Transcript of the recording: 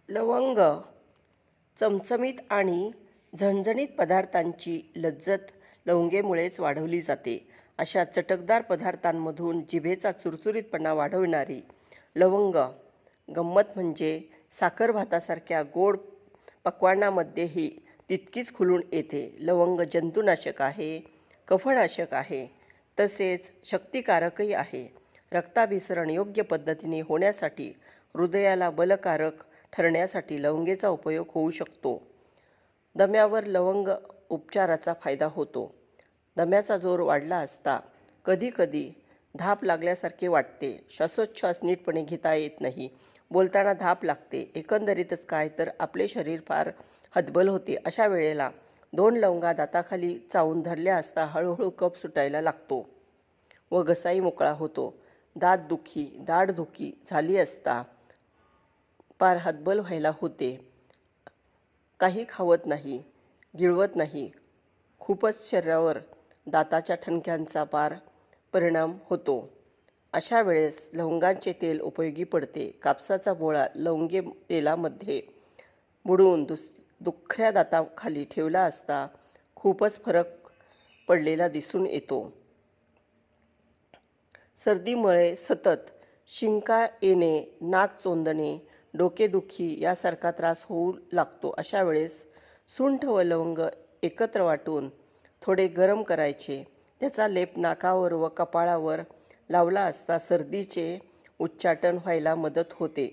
लवंग चमचमीत आणि झणझणीत पदार्थांची लज्जत लवंगेमुळेच वाढवली जाते. अशा चटकदार पदार्थांमधून जिभेचा चुरचुरीतपणा वाढवणारी लवंग गंमत म्हणजे साखर भातासारख्या गोड पक्वान्नामध्येही तितकीच खुलून येते. लवंग जंतुनाशक आहे, कफनाशक आहे, तसेच शक्तिकारकही आहे. रक्ताभिसरण योग्य पद्धतीने होण्यासाठी, हृदयाला बलकारक ठरण्यासाठी लवंगेचा उपयोग होऊ शकतो. दम्यावर लवंग उपचाराचा फायदा होतो. दम्याचा जोर वाढला असता कधीकधी धाप लागल्यासारखे वाटते. श्वासोच्छ्वास नीटपणे घेता येत नाही. बोलताना धाप लागते. एकंदरीतच काय तर आपले शरीर फार हतबल होते. अशा वेळेला 2 लवंगा दाताखाली चावून धरल्या असता हळूहळू कफ सुटायला लागतो व घसाही मोकळा होतो. दाढदुखी झाली असता पार हतबल व्हायला होते. काही खावत नाही, गिळवत नाही. खूपच शरीरावर दाताच्या ठणक्यांचा पार परिणाम होतो. अशा वेळेस लवंगाचे तेल उपयोगी पडते. कापसाचा बोळा लवंगे तेलामध्ये बुडवून दुखऱ्या दाताखाली ठेवला असता खूपच फरक पडलेला दिसून येतो. सर्दीमुळे सतत शिंका येणे, नाक चोंदणे, डोकेदुखी यासारखा त्रास होऊ लागतो. अशा वेळेस सुंठ व लवंग एकत्र वाटून थोडे गरम करायचे. त्याचा लेप नाकावर व कपाळावर लावला असता सर्दीचे उच्चाटन व्हायला मदत होते.